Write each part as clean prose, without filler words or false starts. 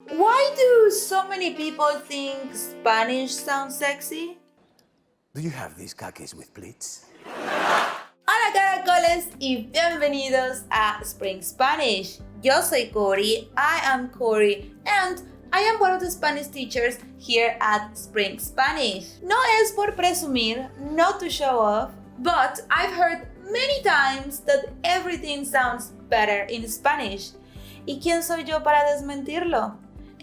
Why do so many people think Spanish sounds sexy? Do you have these khakis with pleats? Hola caracoles y bienvenidos a Spring Spanish. Yo soy Cory, I am Cory, and I am one of the Spanish teachers here at Spring Spanish. No es por presumir, not to show off, but I've heard many times that everything sounds better in Spanish. ¿Y quién soy yo para desmentirlo?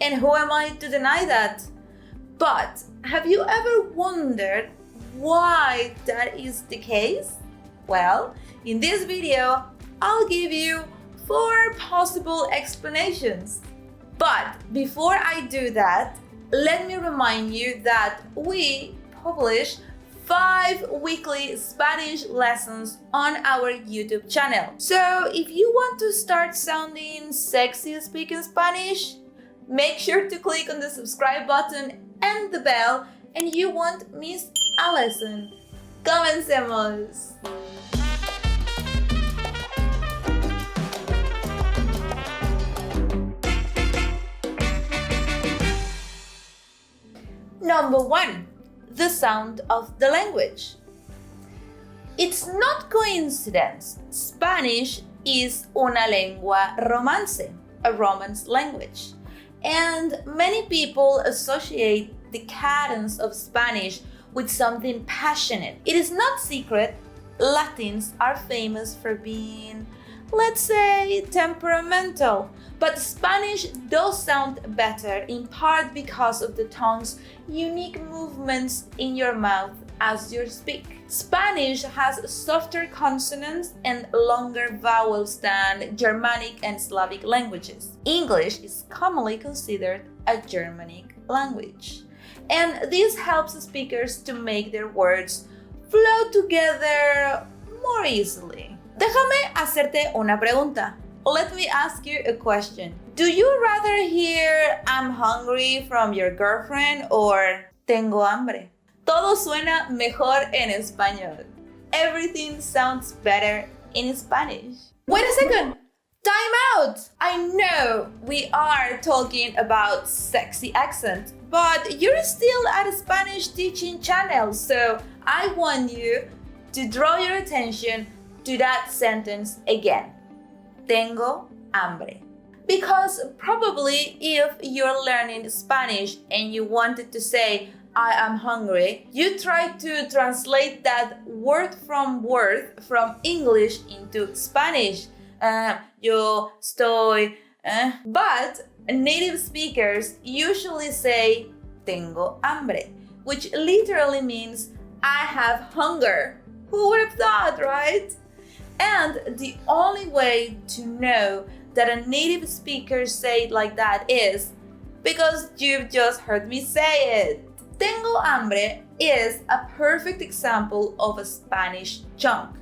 And who am I to deny that? But have you ever wondered why that is the case? Well, in this video, I'll give you 4 possible explanations. But before I do that, let me remind you that we publish 5 weekly Spanish lessons on our YouTube channel. So if you want to start sounding sexy speaking Spanish, make sure to click on the subscribe button and the bell, and you won't miss a lesson. ¡Comencemos! Number 1. The sound of the language. It's not coincidence. Spanish is una lengua romance, a Romance language. And many people associate the cadence of Spanish with something passionate. It is not secret, Latins are famous for being, let's say, temperamental. But Spanish does sound better in part because of the tongue's unique movements in your mouth as you speak. Spanish has softer consonants and longer vowels than Germanic and Slavic languages. English is commonly considered a Germanic language. And this helps speakers to make their words flow together more easily. Déjame hacerte una pregunta. Let me ask you a question. Do you rather hear I'm hungry from your girlfriend or tengo hambre? Todo suena mejor en español. Everything sounds better in Spanish. Wait a second! Time out! I know we are talking about sexy accent, but you're still at a Spanish teaching channel, so I want you to draw your attention to that sentence again. Tengo hambre. Because probably if you're learning Spanish and you wanted to say I am hungry, you try to translate that word from English into Spanish. Yo estoy. But native speakers usually say tengo hambre, which literally means I have hunger. Who would have thought, right? And the only way to know that a native speaker say it like that is because you've just heard me say it. Tengo hambre is a perfect example of a Spanish chunk,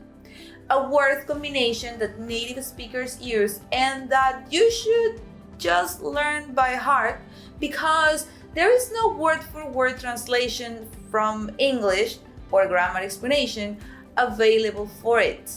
a word combination that native speakers use and that you should just learn by heart because there is no word-for-word translation from English or grammar explanation available for it.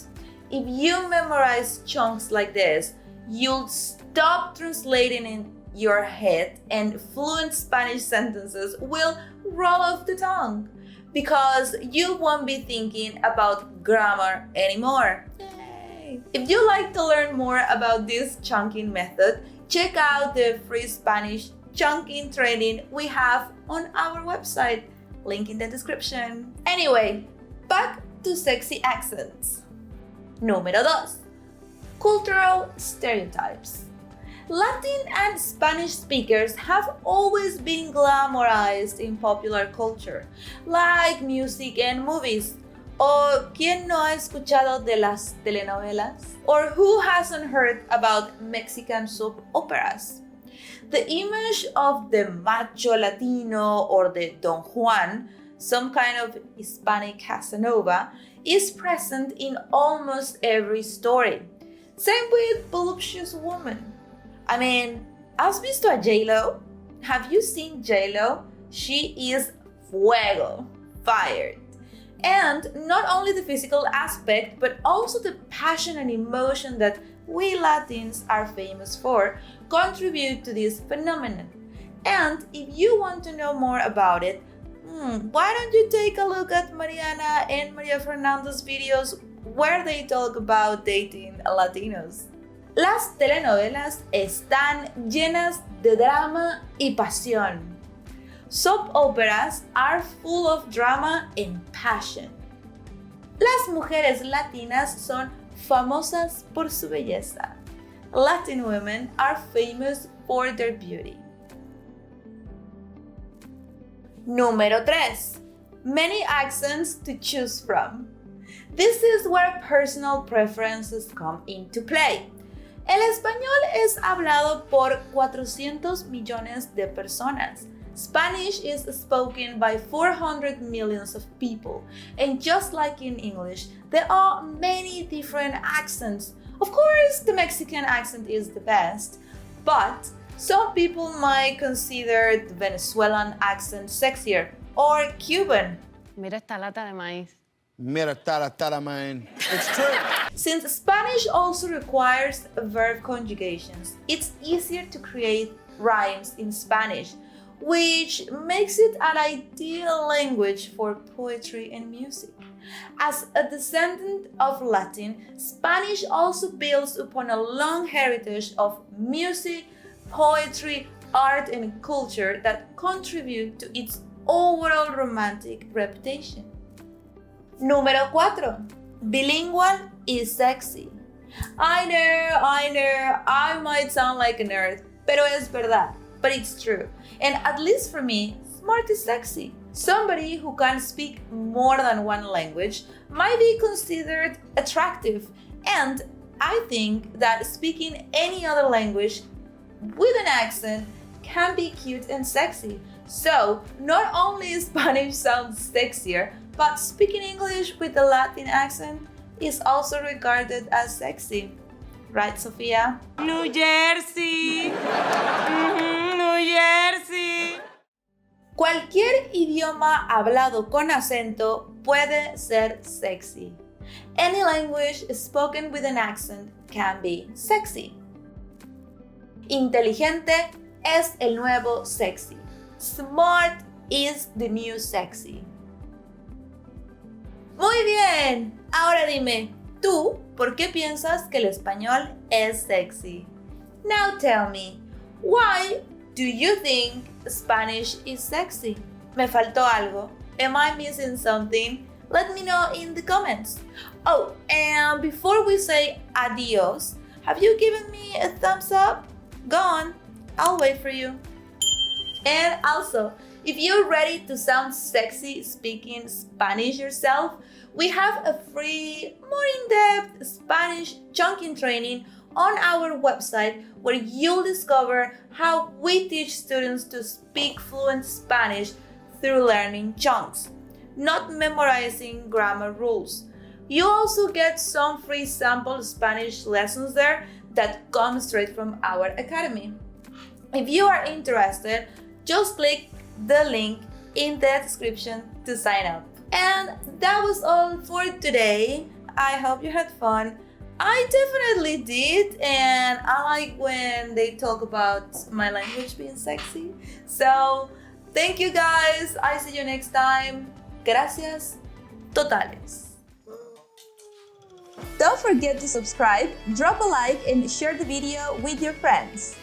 If you memorize chunks like this, you'll stop translating in your head and fluent Spanish sentences will roll off the tongue because you won't be thinking about grammar anymore. Yay! If you like to learn more about this chunking method, check out the free Spanish chunking training we have on our website, link in the description. Anyway, back to sexy accents. Número 2. Cultural stereotypes. Latin and Spanish speakers have always been glamorized in popular culture, like music and movies. ¿O quién no ha escuchado de las telenovelas? Or who hasn't heard about Mexican soap operas? The image of the macho Latino or the Don Juan, some kind of Hispanic Casanova, is present in almost every story. Same with voluptuous women. I mean, ¿has visto a J-Lo? Have you seen J-Lo? She is fuego, fired. And not only the physical aspect, but also the passion and emotion that we Latins are famous for contribute to this phenomenon. And if you want to know more about it, why don't you take a look at Mariana and Maria Fernanda's videos where they talk about dating Latinos. Las telenovelas están llenas de drama y pasión. Soap operas are full of drama and passion. Las mujeres latinas son famosas por su belleza. Latin women are famous for their beauty. Número 3. Many accents to choose from. This is where personal preferences come into play. El español es hablado por 400 millones de personas. Spanish is spoken by 400 millions of people, and just like in English, there are many different accents. Of course, the Mexican accent is the best, but some people might consider the Venezuelan accent sexier, or Cuban. Mira esta lata de maíz. Mira, tara, man. It's true. Since Spanish also requires verb conjugations, it's easier to create rhymes in Spanish, which makes it an ideal language for poetry and music. As a descendant of Latin, Spanish also builds upon a long heritage of music, poetry, art, and culture that contribute to its overall romantic reputation. Número 4. Bilingual is sexy. I know, I might sound like a nerd, pero es verdad. But it's true. And at least for me, smart is sexy. Somebody who can speak more than one language might be considered attractive. And I think that speaking any other language with an accent can be cute and sexy. So, not only Spanish sounds sexier, but speaking English with a Latin accent is also regarded as sexy. Right, Sofia? New Jersey. New Jersey. Cualquier idioma hablado con acento puede ser sexy. Any language spoken with an accent can be sexy. Inteligente es el nuevo sexy. Smart is the new sexy. Muy bien, ahora dime, ¿tú por qué piensas que el español es sexy? Now tell me, why do you think Spanish is sexy? ¿Me faltó algo? Am I missing something? Let me know in the comments. Oh, and before we say adios, have you given me a thumbs up? Go on, I'll wait for you. And also, if you're ready to sound sexy speaking Spanish yourself, we have a free, more in-depth Spanish chunking training on our website where you'll discover how we teach students to speak fluent Spanish through learning chunks, not memorizing grammar rules. You also get some free sample Spanish lessons there that come straight from our academy. If you are interested, just click the link in the description to sign up. And that was all for today. I hope you had fun. I definitely did, and I like when they talk about my language being sexy. So, thank you guys. I see you next time. Gracias totales. Don't forget to subscribe, drop a like, and share the video with your friends.